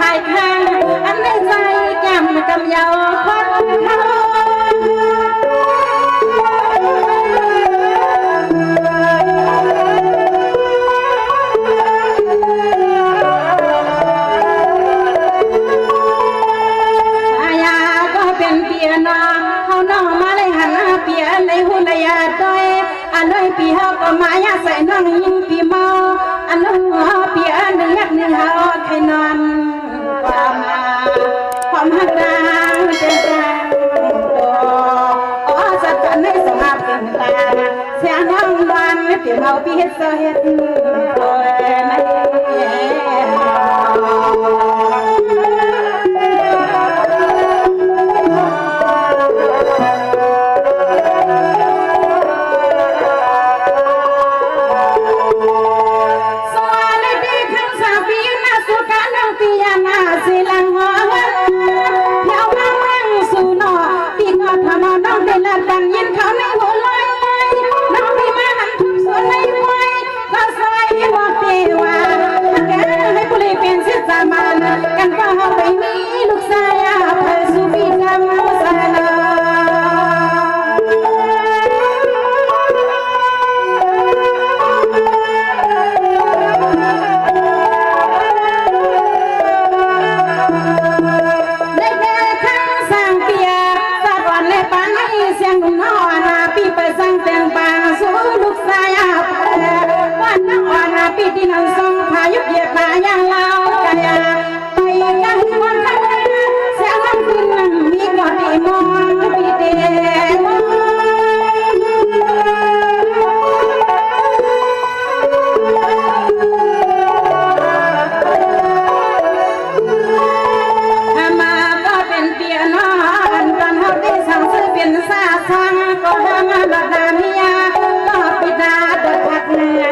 ายข้างอันในใจจำกำยาวคนเขาปีเฮาก็มายาใส่น้องยิงปีเมาอันน้องปีอันยักนึงเฮาใครนอนความความหักดังเจจังอ๋อสักกันในสภาพเป็นตาเสียน้องวันปีเฮาปีเฮ็ดเสเฮ็ดโดยในกันยินเขาในหัวลอยน้องพี่มาหันทุกส่วนในไว้ก็ใส่บอกเทวาแกให้ผู้เลี้ยงเป็นเสียจามันกันก็เอาไปมีลูกชายเพื่อสุขีกรรมสานาปีที่นั่งส่งพายุเหยียบมาอย่างเล่ากันไปกันวันข้างหน้าเสียงลำคืนมีกอดดีมองปีเดียวมาก็เป็นเปียนอนตอนเขาได้สั่งซื้อเป็นซาซังก็ห้ามบัดนามียาก็ปิดาเดินพักเนื้อ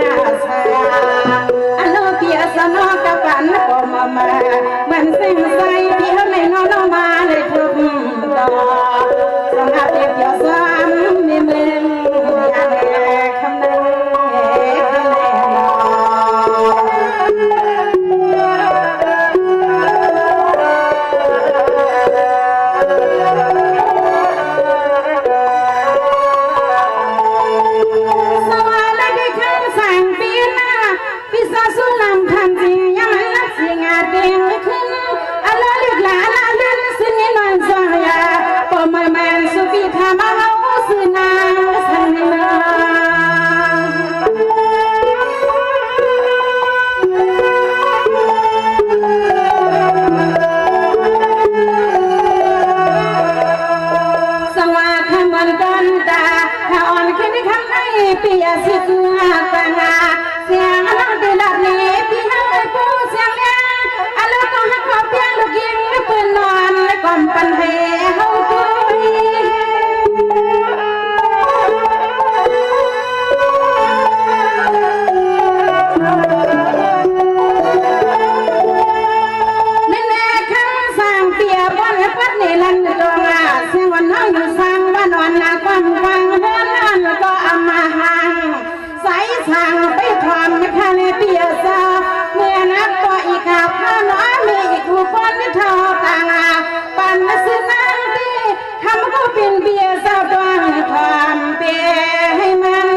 อันโนเปียสนอกับกันก็มามันสิ่งใส่เปียในนอนมาเลยทุกดอกสงบเดียวซ้ำมีมืออย่างคำนั้นปียสิกงาตังาเสียงน้องได้รับนี้ปีให้ผู้เสียงเลี้ยงอันแล้วก็หักขอบเพียงลูกยิงปืนนอนและก่อมปันให้เฮาคุยแน่ๆข้างสร้างเปียบอนปัดนี่ลันตรงอ่ะเสียงวันน้องอยู่สร้างบ้านวันนาความฟังเฮือนนั่นก็อามาหังใส่สั่งไปทอมนะคะในเปียซาเมื่อนักก็อีกขาพาน้อยมีอีกผู้คนที่เท่าต่างปันซื้อนางตีคำก็เป็นเปียซาดวงทอมเปียให้มัน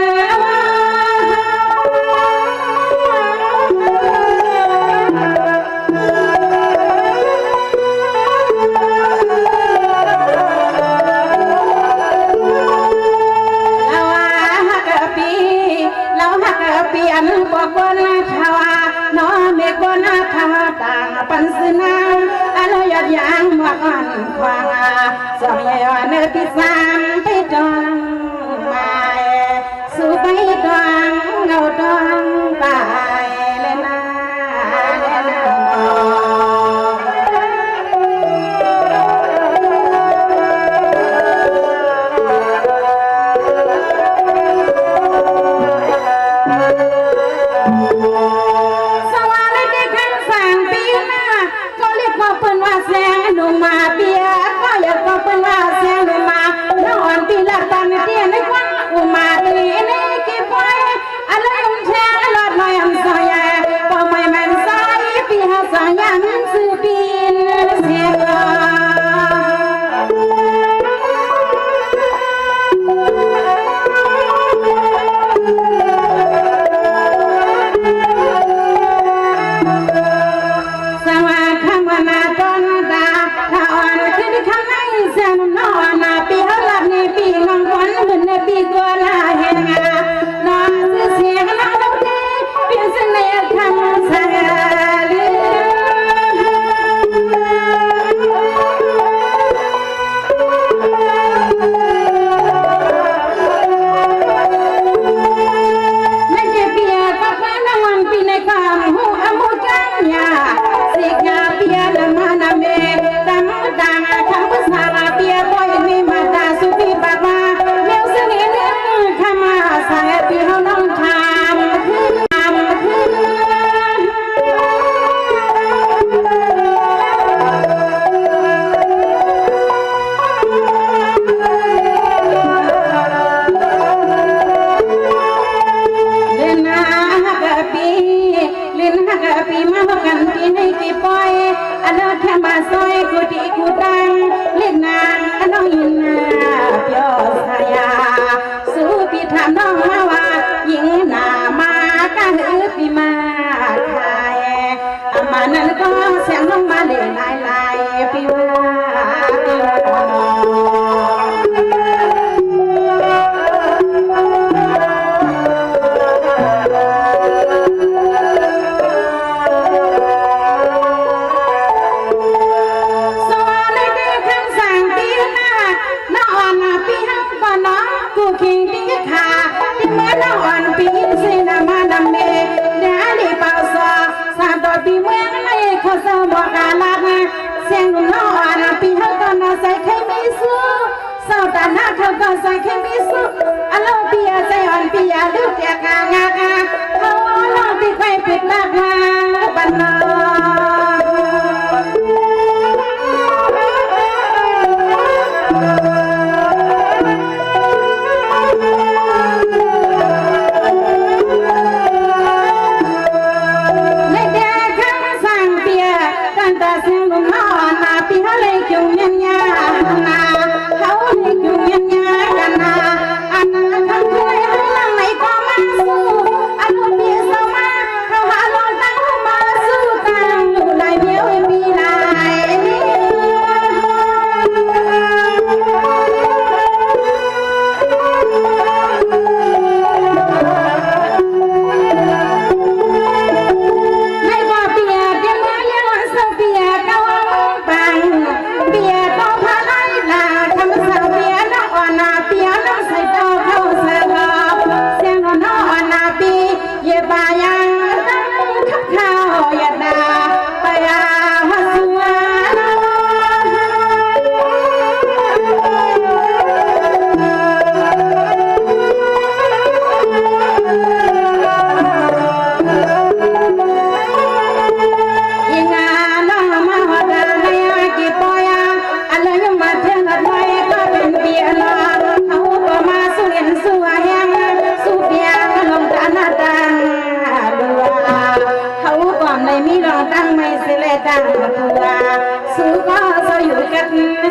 เปลี่ยนกว่าคนชาวน้อเมฆบนทางต่างปันสนาอะไรยอดยางมาอ่อนควางสมัยวันเนื้อพิสามไปดองมาสู่ไปดองเงาดองไปเลยนะเลยนะแสงลงมาเปียก็อยากก็เป็นว่าแสงลงมาน้องปีละตอนเตี้ยในควันอุมาตีนี่กี่ไฟอะไรอุ้มแช่หลอดหน่อยอัน สียงนอนปีเฮาก็น่าใส่ใครมีสู้สาวตาหน้าเขาก็ใส่ใครมีสู้อารมณ์ปีใจอ่อนปีลูกแก่กางากาเขาลองปีไข่ปิดมากมาบันนHãy subscribe cho kênh Ghiền Mì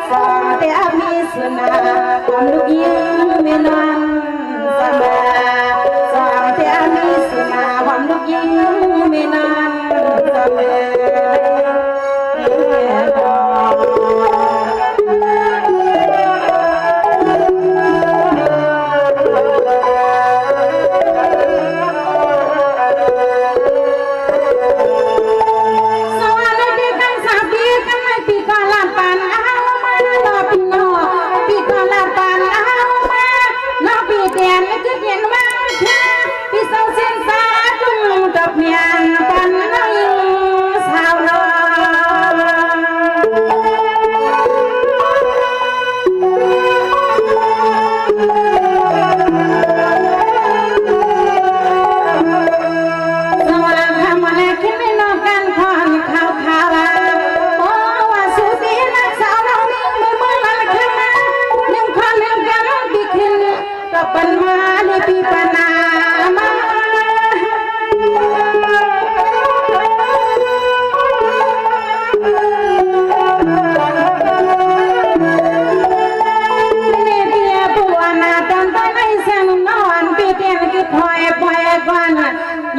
Gõ để không bỏ lỡ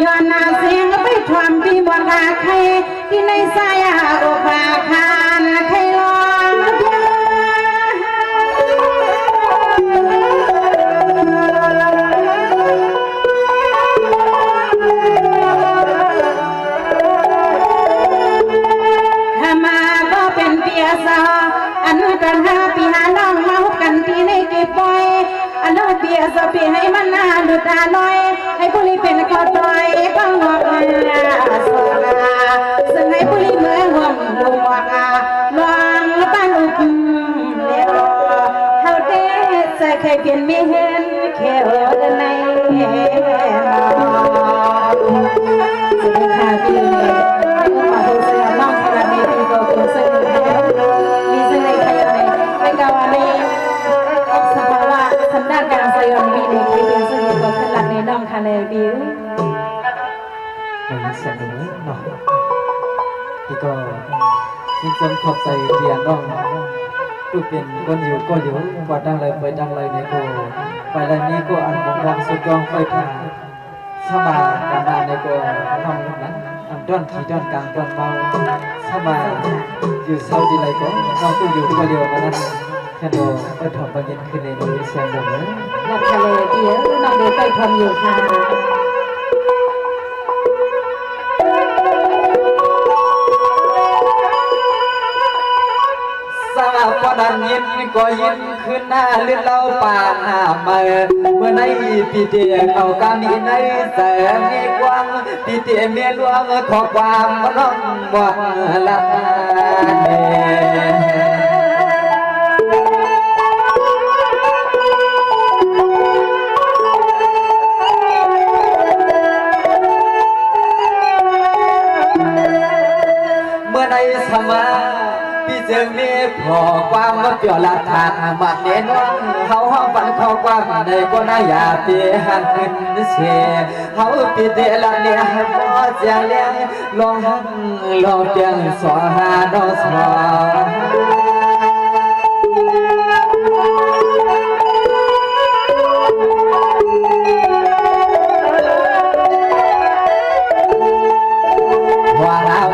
ย้อนนาเสียงไปทวมปีบวกาใครที่ในสายโอภาคานใครลองมาก็เป็นเปียสาอันกันหาปีหาน้องมาหุบกันที่ในเก็บปอยอันน้องเปียสาปีให้มันน่าดูตาลอยให้ผู้ลิเป็นก็ต่อยก็งอกมาสลาซึ่งให้ผู้ลิเมื่อห่วงดูวาลองบ้านอุ้มเลี้ยวเฮาเด้จะเคยเปลี่ยนไม่เห็นแค่ในสวัสดีค่ะพี่ขอโทษเสียน้องขนาดนี้พี่ก็เป็นเส้นมีเส้นในขยันในกาวาในสภาวะสันดานการสยองมีในที่เป็นเส้นก็ขึ้นหลังในน้องทะเลบิวมันเสนอเนาะพี่ก็ยิ่งจำขอบใจเรียนน้องดูเป็นคนอยู่ก็อยู่ว่าดังเลยไปดังเลยเนี่ยก็ไปเลยนี้ก็อันมองสุดยอดไฟผ่าสมาการงานในก็ทำนั้นอันด้อนขี่ด้อนกลางด้อนเมาสมาอยู่เศร้าดีไรก็เราต้องอยู่คนเดียวมานั้นแค่โดไปถอดประเด็นขึ้นในโลกเสียงเดิมเลยหลับทะเลเดียวน้องเดินไปทำอยู่ค่ะสาวพอดันยินก็ยินขึ้นหน้าลื่นเล่าป่าหน้าเมื่อในปีเดียเขาการนี้ในแสงมีกว้างปีเดียเมียหลวงขอความน้องบ่ละเมื่อในสมาพี่จึงมีพอความว่าเปลี่ยวหลักฐานบัดเน้นว่าเขาห้องฝันข้อความในก็น่าอยากเตียหันขึ้นเสียเขาปีเตละเนี่ยพอเสียงเลี้ยงลองหันลองเตียงสอหาดอสอ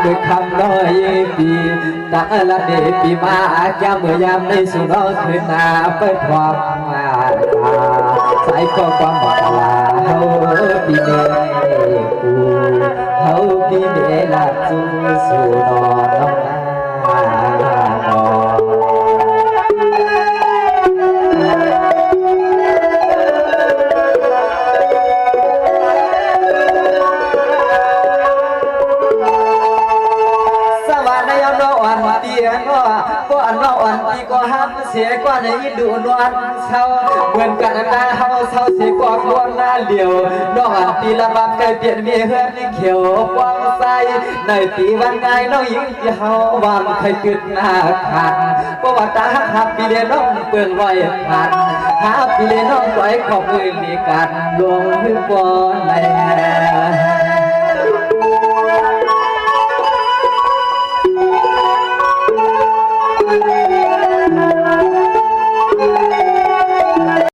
ด้วยคำร้อยปีตาละเดปีมาจำเมื่อยามในสุนทรคืนนาไปพร้อมมาสายข้อความบอกลาเฮาปีเมกูเฮาปีเมลาจูสู่นอนน้องนก็อันว่าอ่อนที่ก็ห้ามเสียกว่าในดูนวลเศร้าเหมือนกันตาเฮาเศร้าเสียกว่าควรหน้าเหลียวน้องอันตีละบับเคยเปลี่ยนมีเฮือนเขียวกว้างใสในปีวันไงน้องหญิงที่เฮาวันเคยกึดหน้าขาดเพราะว่าตาหักปีเดียน้องเปลืองรอยขาดหาปีเดียน้องไว้ขอบมือมีการลงพื้นบนใน